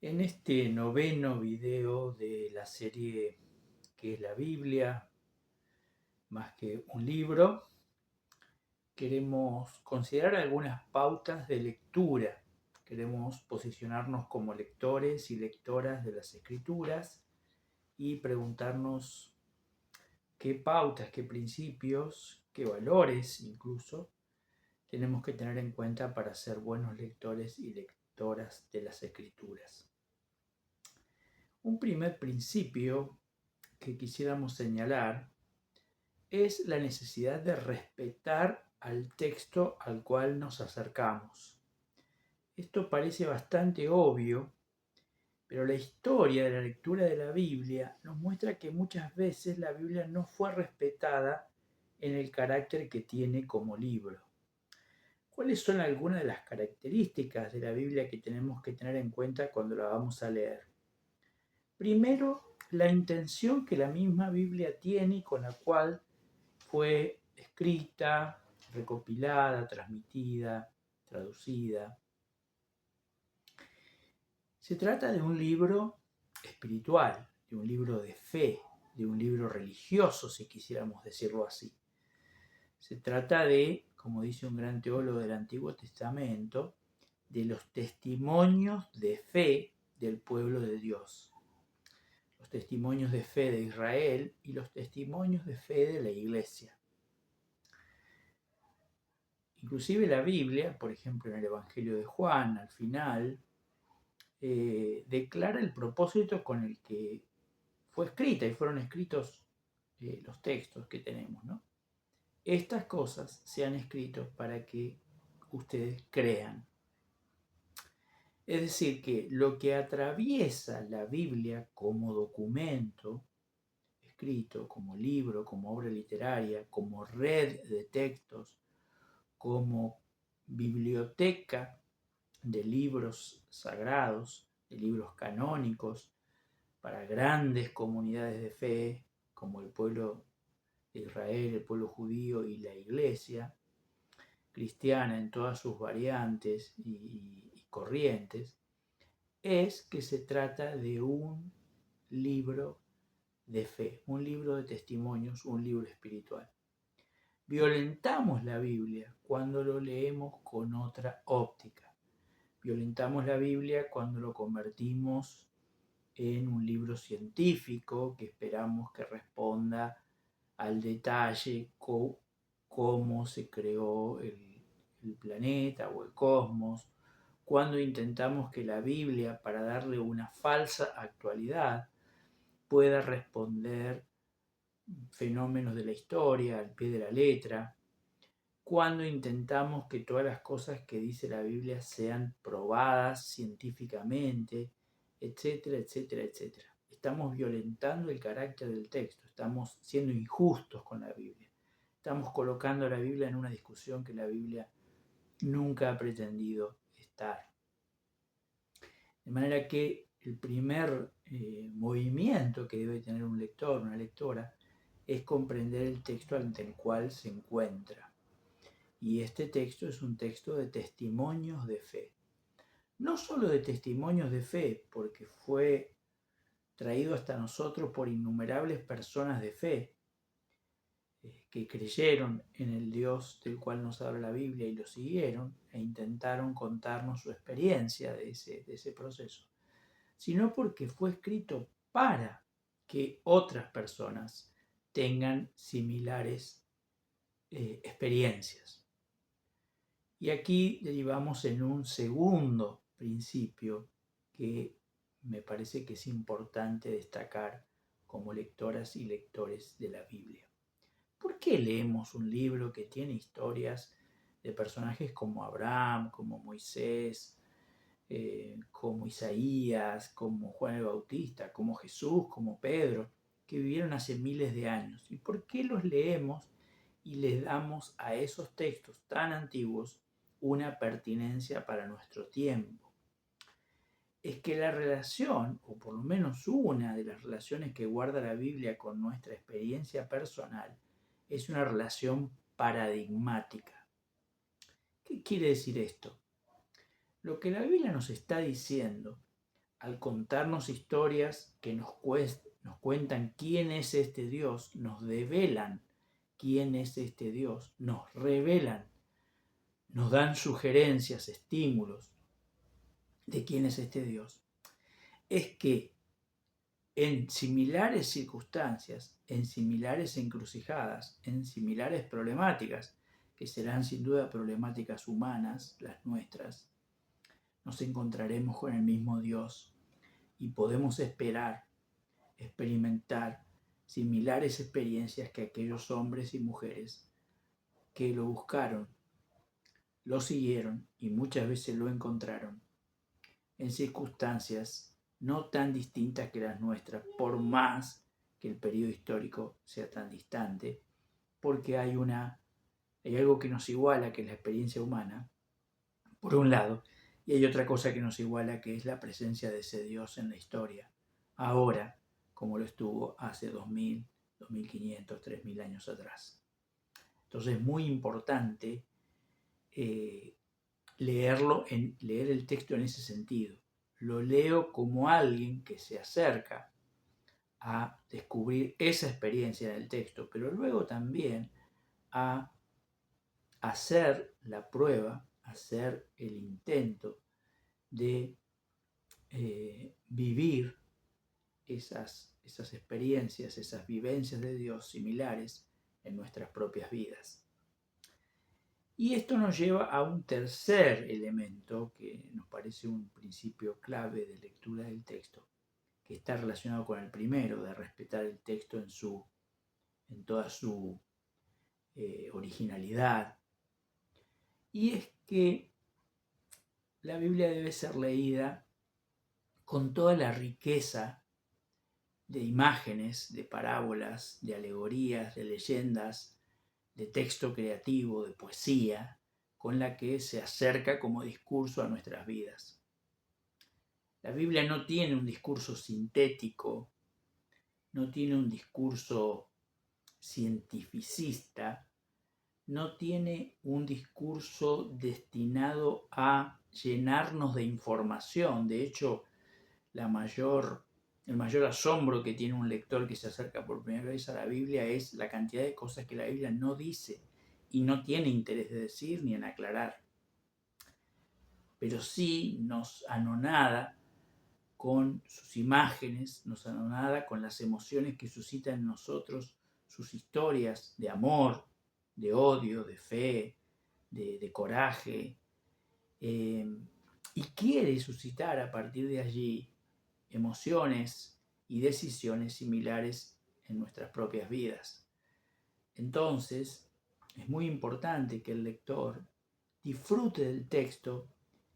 En este noveno video de la serie que es la Biblia, más que un libro, queremos considerar algunas pautas de lectura. Queremos posicionarnos como lectores y lectoras de las Escrituras y preguntarnos qué pautas, qué principios, qué valores incluso tenemos que tener en cuenta para ser buenos lectores y lectoras de las Escrituras. Un primer principio que quisiéramos señalar es la necesidad de respetar al texto al cual nos acercamos. Esto parece bastante obvio, pero la historia de la lectura de la Biblia nos muestra que muchas veces la Biblia no fue respetada en el carácter que tiene como libro. ¿Cuáles son algunas de las características de la Biblia que tenemos que tener en cuenta cuando la vamos a leer? Primero, la intención que la misma Biblia tiene y con la cual fue escrita, recopilada, transmitida, traducida. Se trata de un libro espiritual, de un libro de fe, de un libro religioso, si quisiéramos decirlo así. Se trata de, como dice un gran teólogo del Antiguo Testamento, de los testimonios de fe del pueblo de Dios. Los testimonios de fe de Israel y los testimonios de fe de la Iglesia. Inclusive la Biblia, por ejemplo en el Evangelio de Juan, al final, declara el propósito con el que fue escrita y fueron escritos los textos que tenemos, ¿no? Estas cosas se han escrito para que ustedes crean. Es decir, que lo que atraviesa la Biblia como documento escrito, como libro, como obra literaria, como red de textos, como biblioteca de libros sagrados, de libros canónicos, para grandes comunidades de fe, como el pueblo de Israel, el pueblo judío y la iglesia cristiana en todas sus variantes y corrientes, es que se trata de un libro de fe, un libro de testimonios, un libro espiritual. Violentamos la Biblia cuando lo leemos con otra óptica. Violentamos la Biblia cuando lo convertimos en un libro científico que esperamos que responda al detalle cómo se creó el planeta o el cosmos, cuando intentamos que la Biblia, para darle una falsa actualidad, pueda responder fenómenos de la historia al pie de la letra, cuando intentamos que todas las cosas que dice la Biblia sean probadas científicamente, etcétera, etcétera, etcétera. Estamos violentando el carácter del texto, estamos siendo injustos con la Biblia, estamos colocando a la Biblia en una discusión que la Biblia nunca ha pretendido estar. De manera que el primer movimiento que debe tener un lector, una lectora, es comprender el texto ante el cual se encuentra. Y este texto es un texto de testimonios de fe. No solo de testimonios de fe, porque fue traído hasta nosotros por innumerables personas de fe que creyeron en el Dios del cual nos habla la Biblia y lo siguieron e intentaron contarnos su experiencia de ese proceso, sino porque fue escrito para que otras personas tengan similares experiencias. Y aquí derivamos en un segundo principio que me parece que es importante destacar como lectoras y lectores de la Biblia. ¿Por qué leemos un libro que tiene historias de personajes como Abraham, como Moisés, como Isaías, como Juan el Bautista, como Jesús, como Pedro, que vivieron hace miles de años? ¿Y por qué los leemos y les damos a esos textos tan antiguos una pertinencia para nuestro tiempo? Es que la relación, o por lo menos una de las relaciones que guarda la Biblia con nuestra experiencia personal, es una relación paradigmática. ¿Qué quiere decir esto? Lo que la Biblia nos está diciendo al contarnos historias que nos cuentan quién es este Dios, nos develan quién es este Dios, nos revelan, nos dan sugerencias, estímulos de quién es este Dios, es que en similares circunstancias, en similares encrucijadas, en similares problemáticas, que serán sin duda problemáticas humanas, las nuestras, nos encontraremos con el mismo Dios y podemos esperar, experimentar similares experiencias que aquellos hombres y mujeres que lo buscaron, lo siguieron y muchas veces lo encontraron en circunstancias no tan distintas que las nuestras, por más que el periodo histórico sea tan distante, porque hay algo que nos iguala, que es la experiencia humana, por un lado, y hay otra cosa que nos iguala, que es la presencia de ese Dios en la historia, ahora, como lo estuvo hace 2000, 2500, 3000 años atrás. Entonces es muy importante leer el texto en ese sentido. Lo leo como alguien que se acerca a descubrir esa experiencia en el texto, pero luego también a hacer la prueba, hacer el intento de vivir esas experiencias, esas vivencias de Dios similares en nuestras propias vidas. Y esto nos lleva a un tercer elemento que nos parece un principio clave de lectura del texto, que está relacionado con el primero, de respetar el texto en toda su originalidad. Y es que la Biblia debe ser leída con toda la riqueza de imágenes, de parábolas, de alegorías, de leyendas, de texto creativo, de poesía, con la que se acerca como discurso a nuestras vidas. La Biblia no tiene un discurso sintético, no tiene un discurso cientificista, no tiene un discurso destinado a llenarnos de información. De hecho, el mayor asombro que tiene un lector que se acerca por primera vez a la Biblia es la cantidad de cosas que la Biblia no dice y no tiene interés de decir ni en aclarar. Pero sí nos anonada con sus imágenes, nos anonada con las emociones que suscitan en nosotros sus historias de amor, de odio, de fe, de coraje, y quiere suscitar a partir de allí emociones y decisiones similares en nuestras propias vidas. Entonces, es muy importante que el lector disfrute del texto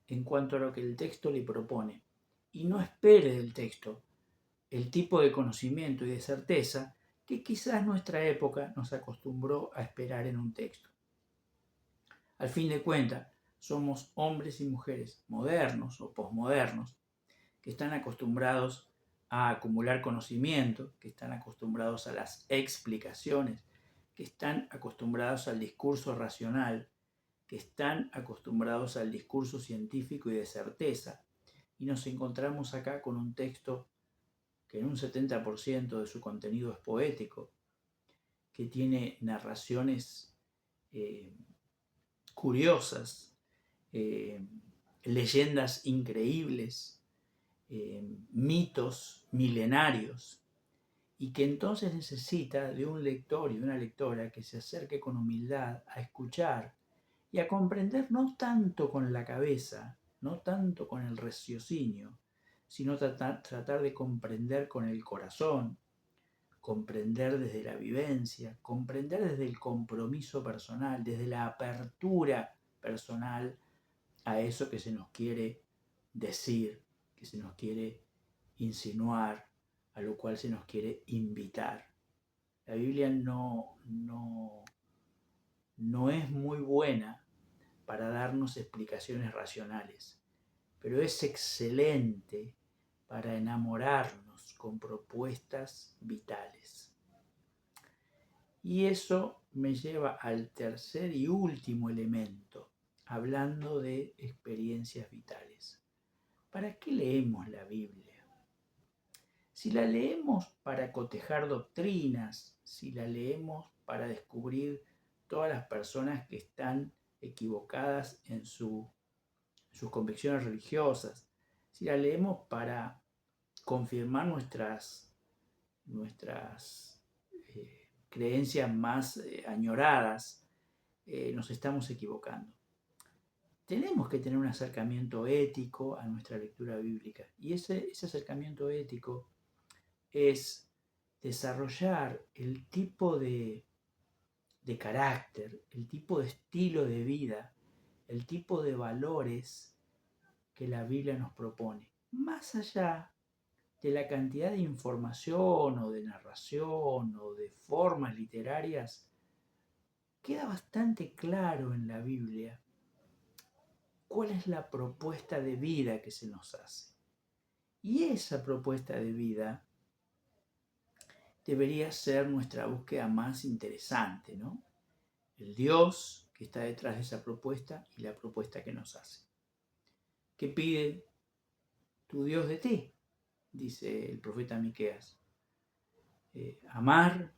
en cuanto a lo que el texto le propone y no espere del texto el tipo de conocimiento y de certeza que quizás nuestra época nos acostumbró a esperar en un texto. Al fin de cuentas, somos hombres y mujeres modernos o posmodernos que están acostumbrados a acumular conocimiento, que están acostumbrados a las explicaciones, que están acostumbrados al discurso racional, que están acostumbrados al discurso científico y de certeza. Y nos encontramos acá con un texto que en un 70% de su contenido es poético, que tiene narraciones curiosas, leyendas increíbles, mitos milenarios, y que entonces necesita de un lector y una lectora que se acerque con humildad a escuchar y a comprender no tanto con la cabeza, no tanto con el raciocinio, sino tratar de comprender con el corazón, comprender desde la vivencia, comprender desde el compromiso personal, desde la apertura personal a eso que se nos quiere decir, que se nos quiere insinuar, a lo cual se nos quiere invitar. La Biblia no es muy buena para darnos explicaciones racionales, pero es excelente para enamorarnos con propuestas vitales. Y eso me lleva al tercer y último elemento, hablando de experiencias vitales. ¿para qué leemos la Biblia? Si la leemos para cotejar doctrinas, si la leemos para descubrir todas las personas que están equivocadas en sus convicciones religiosas, si la leemos para confirmar nuestras creencias más añoradas, nos estamos equivocando. Tenemos que tener un acercamiento ético a nuestra lectura bíblica, y ese acercamiento ético es desarrollar el tipo de carácter, el tipo de estilo de vida, el tipo de valores que la Biblia nos propone, más allá de la cantidad de información o de narración o de formas literarias. Queda bastante claro en la Biblia cuál es la propuesta de vida que se nos hace. Y esa propuesta de vida debería ser nuestra búsqueda más interesante, ¿no? El Dios que está detrás de esa propuesta y la propuesta que nos hace. ¿Qué pide tu Dios de ti? Dice el profeta Miqueas. Amar,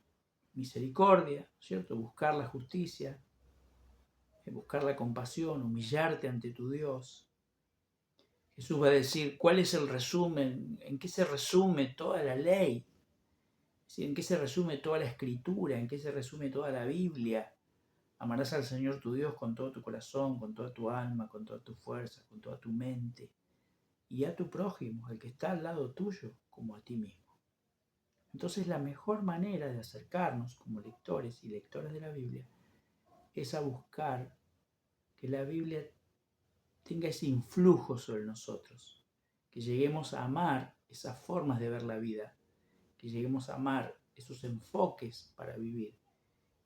misericordia, ¿cierto? Buscar la justicia, buscar la compasión, humillarte ante tu Dios. Jesús va a decir cuál es el resumen, en qué se resume toda la ley, en qué se resume toda la escritura, en qué se resume toda la Biblia. Amarás al Señor tu Dios con todo tu corazón, con toda tu alma, con toda tu fuerza, con toda tu mente, y a tu prójimo, al que está al lado tuyo, como a ti mismo. Entonces la mejor manera de acercarnos como lectores y lectoras de la Biblia es a buscar que la Biblia tenga ese influjo sobre nosotros, que lleguemos a amar esas formas de ver la vida, que lleguemos a amar esos enfoques para vivir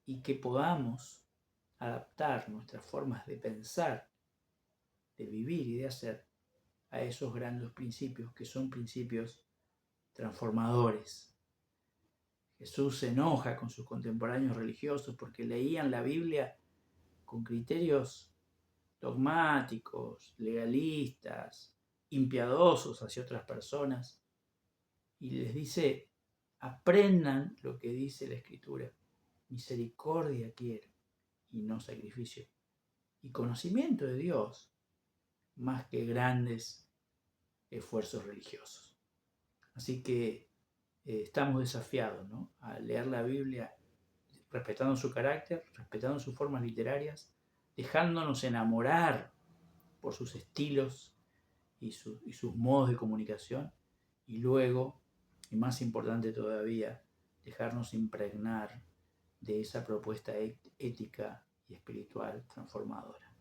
y que podamos adaptar nuestras formas de pensar, de vivir y de hacer a esos grandes principios que son principios transformadores. Jesús se enoja con sus contemporáneos religiosos porque leían la Biblia con criterios dogmáticos, legalistas, impiadosos hacia otras personas, y les dice: aprendan lo que dice la Escritura. Misericordia quiero y no sacrificio, y conocimiento de Dios más que grandes esfuerzos religiosos. Así que estamos desafiados, ¿no?, a leer la Biblia respetando su carácter, respetando sus formas literarias, dejándonos enamorar por sus estilos y sus modos de comunicación, y luego, y más importante todavía, dejarnos impregnar de esa propuesta ética y espiritual transformadora.